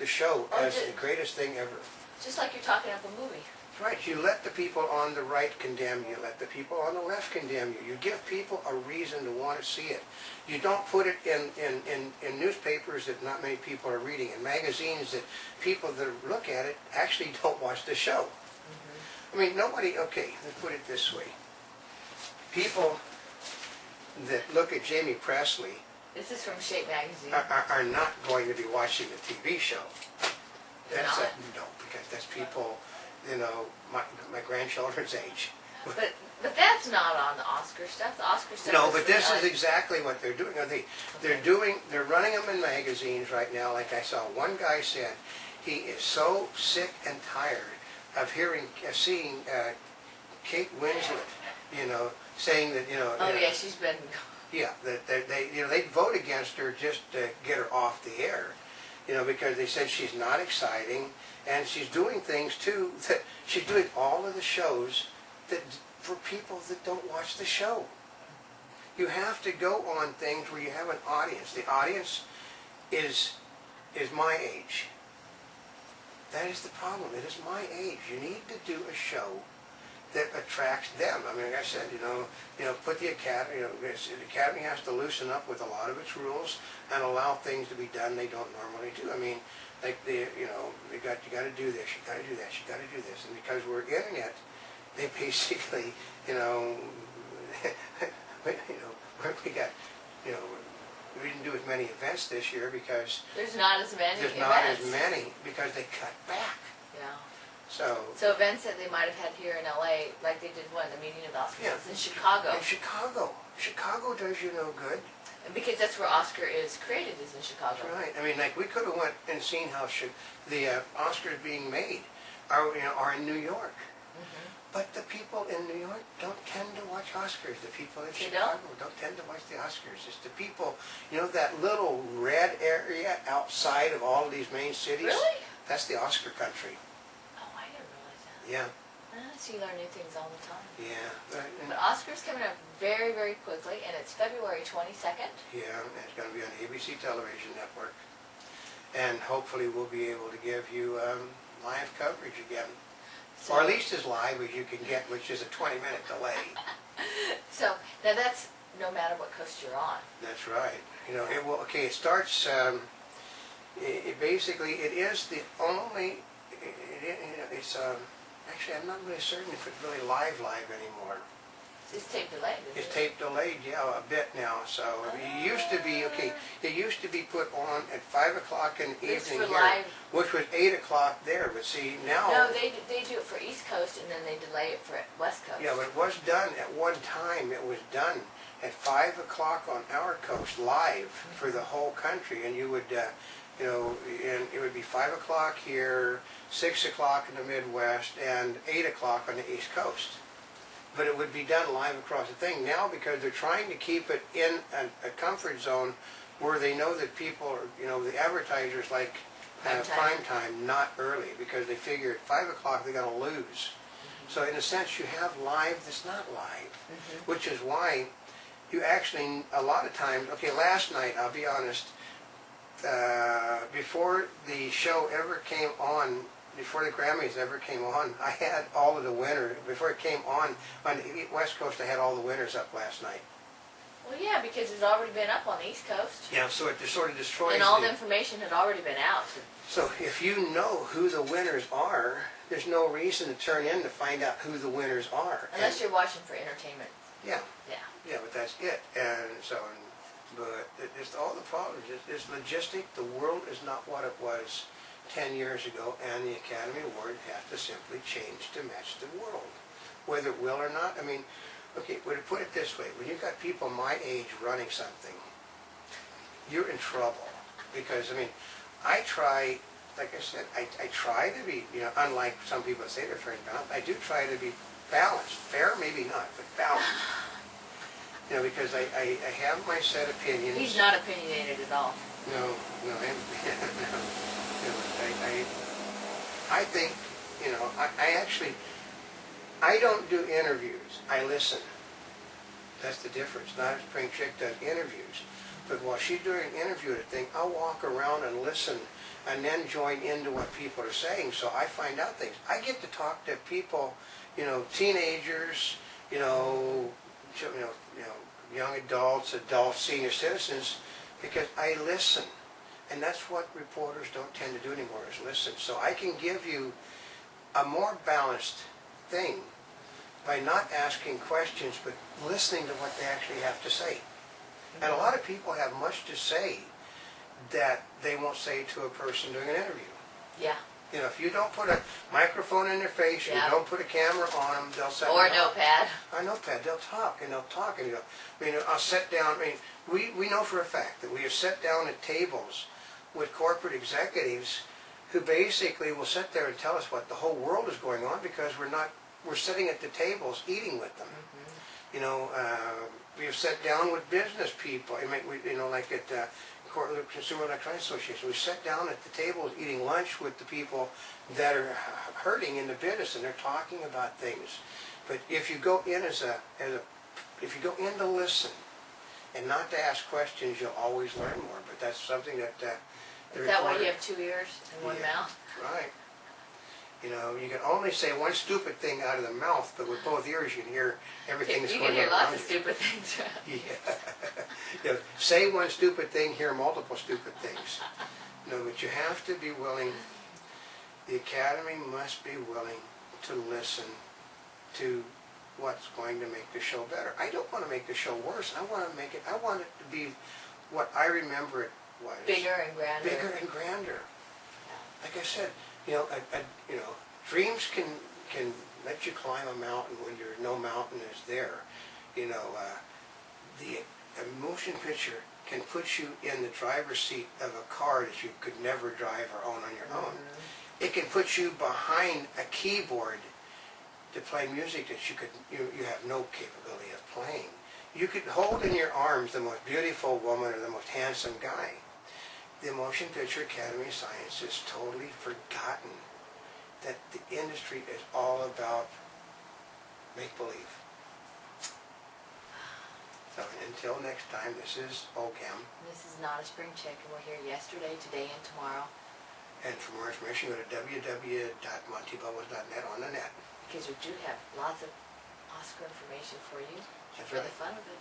the show as the greatest thing ever. Just like you're talking up a movie. Right, you let the people on the right condemn you, let the people on the left condemn you. You give people a reason to want to see it. You don't put it in newspapers that not many people are reading, in magazines that people that look at it actually don't watch the show. I mean, nobody, okay, let's put it this way. People that look at Jamie Presley, this is from Shape Magazine, are not going to be watching the TV show. That's not? No, because that's people, you know, my grandchildren's age. But that's not on the Oscar stuff. The Oscar stuff. No, but this is exactly what they're doing. They're running them in magazines right now. Like I saw one guy said, he is so sick and tired of seeing Kate Winslet, you know, saying that, you know. Oh yeah, she's been. Yeah, that they'd vote against her just to get her off the air, you know, because they said she's not exciting, and she's doing things too that she's doing all of the shows that for people that don't watch the show. You have to go on things where you have an audience. The audience is my age. That is the problem. It is my age. You need to do a show that attracts them. I mean, like I said, you know, put the academy. You know, the academy has to loosen up with a lot of its rules and allow things to be done they don't normally do. I mean, like you got to do this, you got to do that, you got to do this, and because we're internet, they basically, you know, we got, you know. We didn't do as many events this year because there's not as many because they cut back. Yeah. So events that they might have had here in LA, like they did the meeting of the Oscars in Chicago. In Chicago does you no good. And because that's where Oscar is created, is in Chicago. That's right. I mean, like we could have went and seen how the Oscars being made are in New York. But the people in New York don't tend to watch Oscars. The people in Chicago don't tend to watch the Oscars. It's the people, you know, that little red area outside of all of these main cities. Really? That's the Oscar country. Oh, I didn't realize that. Yeah. So you learn new things all the time. Yeah. But Oscar's coming up very, very quickly, and it's February 22nd. Yeah, and it's going to be on ABC Television Network. And hopefully we'll be able to give you live coverage again. So, or at least as live as you can get, which is a 20-minute delay. So, now that's no matter what coast you're on. That's right. You know, it will. Okay, it starts. Basically, it is the only. It's actually, I'm not really certain if it's really live anymore. It's tape delayed. It's tape delayed, yeah, a bit now. So it used to be It used to be put on at 5 o'clock in the evening here, which was 8 o'clock there. But see now. No, they do it for East Coast and then they delay it for West Coast. Yeah, but it was done at one time. It was done at 5 o'clock on our coast live for the whole country, and you would. And it would be 5 o'clock here, 6 o'clock in the Midwest, and 8 o'clock on the East Coast. But it would be done live across the thing. Now, because they're trying to keep it in a comfort zone where they know that people are, the advertisers like prime time, not early, because they figure at 5 o'clock they're going to lose. So in a sense, you have live that's not live, which is why you actually, a lot of times, last night, I'll be honest, before the show ever came on, before the Grammys ever came on, I had all of the winners. Before it came on the West Coast, I had all the winners up last night. Well, yeah, because it's already been up on the East Coast. Yeah, so it just sort of destroys. And all the information had already been out. So if you know who the winners are, there's no reason to turn in to find out who the winners are. Unless you're watching for entertainment. Yeah. Yeah. Yeah, but that's it. And so, but it's all the problems. It's logistic. The world is not what it was 10 years ago, and the Academy Award has to simply change to match the world, whether it will or not. I mean, to put it this way, when you've got people my age running something, you're in trouble. Because, I try, like I said, I try to be, unlike some people that say they're fair and balanced, I do try to be balanced. Fair, maybe not, but balanced. Because I have my set opinions. He's not opinionated at all. No. I think, I don't do interviews. I listen. That's the difference. Notaspringchick does interviews. But while she's doing an interview thing, I'll walk around and listen and then join into what people are saying, so I find out things. I get to talk to people, teenagers, young adults, senior citizens, because I listen. And that's what reporters don't tend to do anymore, is listen. So I can give you a more balanced thing by not asking questions, but listening to what they actually have to say. And a lot of people have much to say that they won't say to a person doing an interview. Yeah. If you don't put a microphone in their face, Yeah. you don't put a camera on them, they'll say, Or a notepad. A notepad, they'll talk, and I'll sit down, we know for a fact that we have sat down at tables with corporate executives who basically will sit there and tell us what the whole world is going on, because we're sitting at the tables eating with them. We have sat down with business people, like at Consumer Electronics Association. We sat down at the tables eating lunch with the people that are hurting in the business, and they're talking about things. But if you go in if you go in to listen and not to ask questions, you'll always learn more. But that's something that Is that why you have 2 ears and one mouth? Right. You can only say one stupid thing out of the mouth, but with both ears you can hear everything that's going on. You can hear lots around of stupid things. Yeah. Say one stupid thing, hear multiple stupid things. But you have to be willing, the Academy must be willing to listen to what's going to make the show better. I don't want to make the show worse. I want it to be what I remember it was. Bigger and grander. Bigger and grander. Like I said, dreams can let you climb a mountain when no mountain is there. The motion picture can put you in the driver's seat of a car that you could never drive or own on your own. It can put you behind a keyboard to play music that you have no capability of playing. You could hold in your arms the most beautiful woman or the most handsome guy. The Motion Picture Academy of Science has totally forgotten that the industry is all about make-believe. So until next time, this is Oldecam. This is Not a Spring Chick, and we're here yesterday, today, and tomorrow. And for more information, go to www.montybubbles.net on the net. Because we do have lots of Oscar information for you. That's for right. the fun of it.